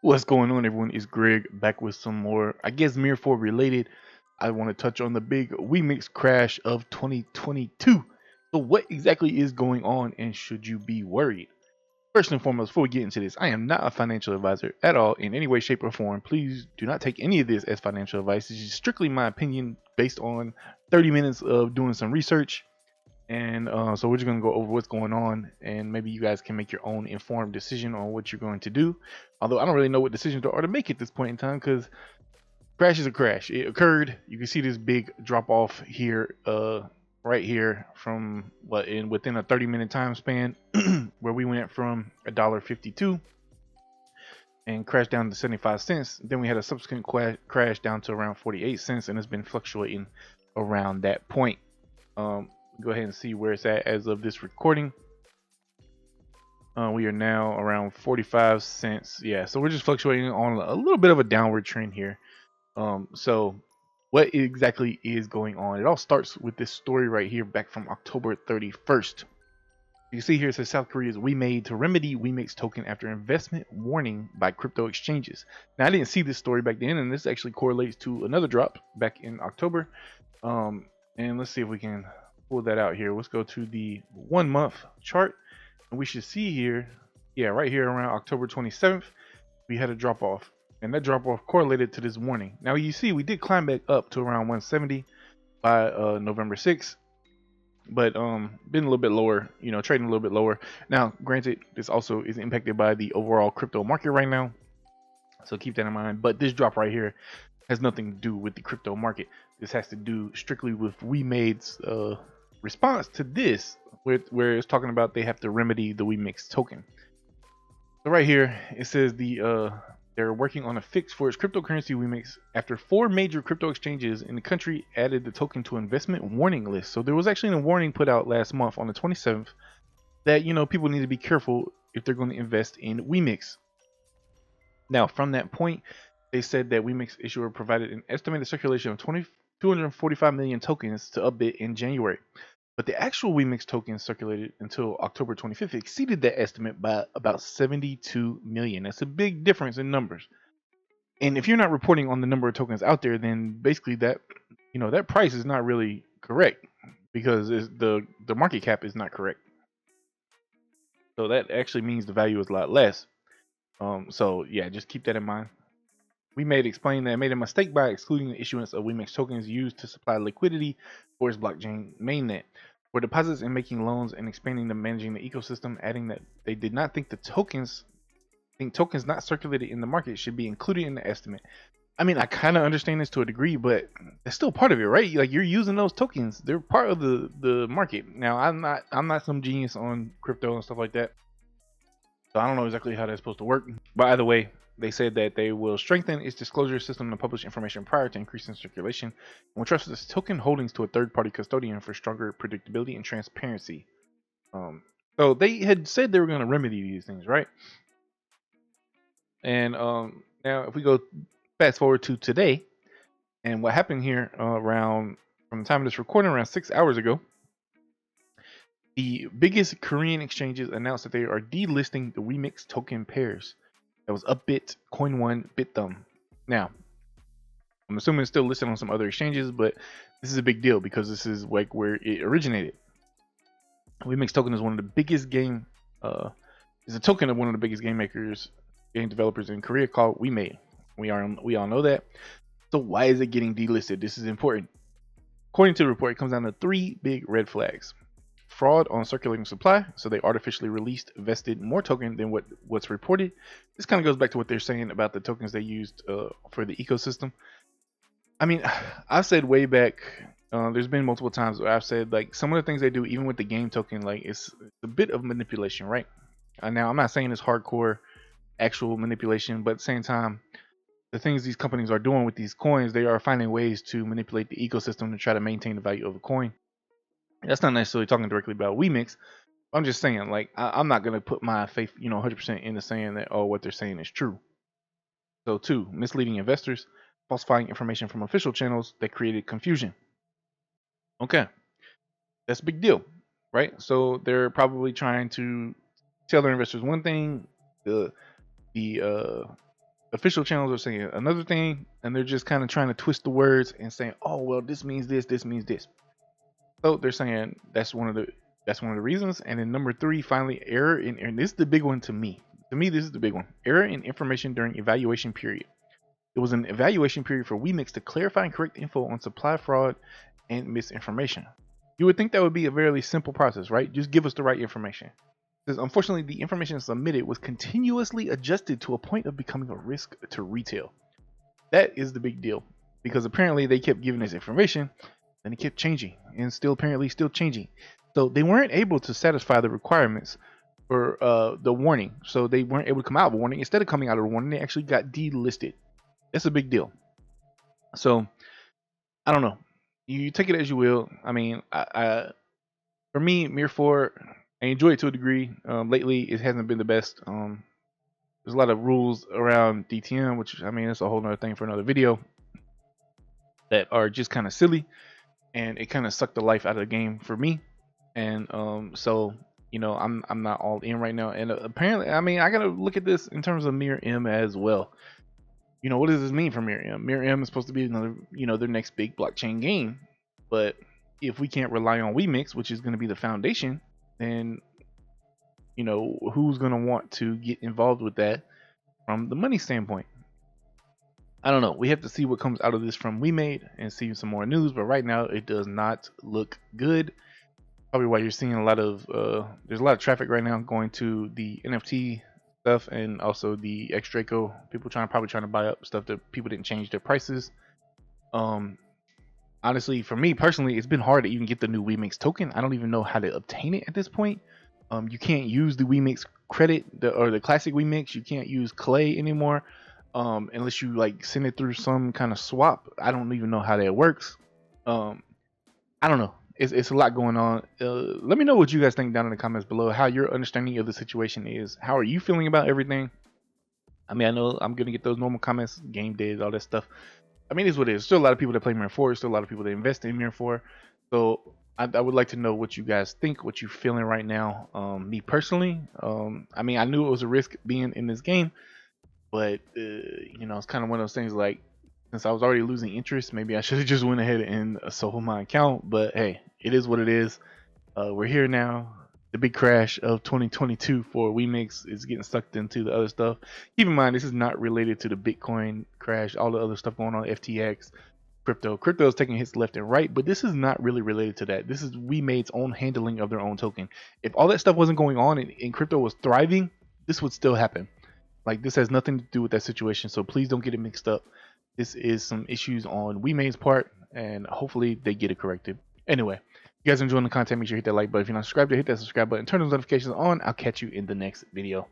What's going on, everyone? It's Greg back with some more, I guess, MIR4 related. I want to touch on the big WEMIX crash of 2022. So, what exactly is going on, and should you be worried? First and foremost, before we get into this, I am not a financial advisor at all in any way, shape, or form. Please do not take any of this as financial advice. This is strictly my opinion based on 30 minutes of doing some research. And so we're just going to go over what's going on, and maybe you guys can make your own informed decision on what you're going to do. Although I don't really know what decisions there are to make at this point in time, because crash is a crash. It occurred. You can see this big drop off here, right here, from within a 30-minute time span, where we went from $1.52 and crashed down to 75 cents. Then we had a subsequent crash down to around 48 cents, and it's been fluctuating around that point. Go ahead and see where it's at as of this recording. We are now around 45 cents. Yeah, so we're just fluctuating on a little bit of a downward trend here. So what exactly is going on? It all starts with this story right here back from October 31st. You see here it says South Korea's WEMIX to remedy WEMIX token after investment warning by crypto exchanges. Now, I didn't see this story back then, and this actually correlates to another drop back in October. And let's see if we can pull that out here. Let's go to the 1 month chart, and we should see here, yeah, right here around October 27th, we had a drop off, and that drop off correlated to this warning. Now you see we did climb back up to around 170 by November 6th, but been a little bit lower, trading a little bit lower. Now, granted, this also is impacted by the overall crypto market right now, so keep that in mind. But this drop right here has nothing to do with the crypto market. This has to do strictly with WEMIX's response to this, where it's talking about they have to remedy the WEMIX token. So right here it says they're working on a fix for its cryptocurrency WEMIX after 4 major crypto exchanges in the country added the token to investment warning list. So there was actually a warning put out last month on the 27th that people need to be careful if they're going to invest in WEMIX. Now, from that point, they said that WEMIX issuer provided an estimated circulation of 245 million tokens to Upbit in January. But the actual WEMIX tokens circulated until October 25th exceeded that estimate by about 72 million. That's a big difference in numbers. And if you're not reporting on the number of tokens out there, then basically that price is not really correct, because the market cap is not correct. So that actually means the value is a lot less. So yeah, just keep that in mind. WEMIX explained that it made a mistake by excluding the issuance of WEMIX tokens used to supply liquidity for its blockchain mainnet for deposits and making loans, and expanding to managing the ecosystem, adding that they did not think tokens not circulated in the market should be included in the estimate. I mean, I kind of understand this to a degree, but it's still part of it, right? Like, you're using those tokens; they're part of the market. Now, I'm not some genius on crypto and stuff like that, so I don't know exactly how that's supposed to work. But either way, they said that they will strengthen its disclosure system to publish information prior to increasing circulation, and will trust its token holdings to a third-party custodian for stronger predictability and transparency. So they had said they were going to remedy these things, right? And now if we go fast forward to today, and what happened here from the time of this recording, around 6 hours ago, the biggest Korean exchanges announced that they are delisting the WEMIX token pairs. That was Upbit, Coin1, BitThumb. Now, I'm assuming it's still listed on some other exchanges, but this is a big deal because this is like where it originated. WEMIX token is one of the biggest is a token of one of the biggest game developers in Korea called WEMIX. We all know that. So why is it getting delisted? This is important. According to the report, it comes down to 3 big red flags. Fraud on circulating supply, so they artificially vested more token than what's reported. This kind of goes back to what they're saying about the tokens they used for the ecosystem. I mean, I've said way back, there's been multiple times where I've said, like, some of the things they do, even with the game token, like, it's a bit of manipulation, right? Now, I'm not saying it's hardcore actual manipulation, but at the same time, the things these companies are doing with these coins, they are finding ways to manipulate the ecosystem to try to maintain the value of a coin. That's not necessarily talking directly about WEMIX. I'm just saying, like, I'm not going to put my faith, 100% into saying that, what they're saying is true. So 2, misleading investors, falsifying information from official channels that created confusion. Okay, that's a big deal, right? So they're probably trying to tell their investors one thing, the official channels are saying another thing, and they're just kind of trying to twist the words and saying, "Oh, well, this means this means this." So they're saying that's one of the reasons. And then number 3, finally, error in, and this is the big one to me. To me, this is the big one. Error in information during evaluation period. It was an evaluation period for WEMIX to clarify and correct info on supply fraud and misinformation. You would think that would be a very simple process, right? Just give us the right information. Because unfortunately, the information submitted was continuously adjusted to a point of becoming a risk to retail. That is the big deal, because apparently they kept giving us information, and it kept changing, and still changing. So they weren't able to satisfy the requirements for the warning. So they weren't able to come out of a warning. Instead of coming out of a warning, they actually got delisted. That's a big deal. So I don't know. You take it as you will. I mean, for me, MIR4, I enjoy it to a degree. Lately, it hasn't been the best. There's a lot of rules around DTM, which, I mean, it's a whole nother thing for another video, that are just kind of silly, and it kind of sucked the life out of the game for me. And so, you know, I'm not all in right now. And apparently, I mean, I gotta look at this in terms of MIR4 as well. You know, what does this mean for MIR4? MIR4 is supposed to be another, you know, their next big blockchain game. But if we can't rely on WEMIX, which is going to be the foundation, then, you know, who's going to want to get involved with that from the money standpoint? I don't know. We have to see what comes out of this from WeMade and see some more news. But right now, it does not look good. Probably why you're seeing a lot of there's a lot of traffic right now going to the NFT stuff, and also the X-Draco. People probably trying to buy up stuff that people didn't change their prices. Honestly, for me personally, it's been hard to even get the new WEMIX token. I don't even know how to obtain it at this point. You can't use the WEMIX credit or the classic WEMIX. You can't use Clay anymore unless you like send it through some kind of swap. I don't even know how that works. I don't know. It's a lot going on. Let me know what you guys think down in the comments below, how your understanding of the situation is. How are you feeling about everything? I mean, I know I'm going to get those normal comments, game dead, all that stuff. I mean, it's what it is. Still a lot of people that play MIR4. There's still a lot of people that invest in MIR4. So I would like to know what you guys think, what you're feeling right now. Me personally, I mean, I knew it was a risk being in this game, but you know, it's kind of one of those things like, since I was already losing interest, maybe I should have just went ahead and sold my account. But hey, it is what it is. We're here now. The big crash of 2022 for WEMIX is getting sucked into the other stuff. Keep in mind, this is not related to the Bitcoin crash, all the other stuff going on, FTX, crypto. Crypto is taking hits left and right, but this is not really related to that. This is WeMade's own handling of their own token. If all that stuff wasn't going on and crypto was thriving, this would still happen. Like, this has nothing to do with that situation, so please don't get it mixed up. This is some issues on WeMade's part, and hopefully they get it corrected. Anyway, if you guys are enjoying the content, make sure you hit that like button. If you're not subscribed, hit that subscribe button, turn those notifications on. I'll catch you in the next video.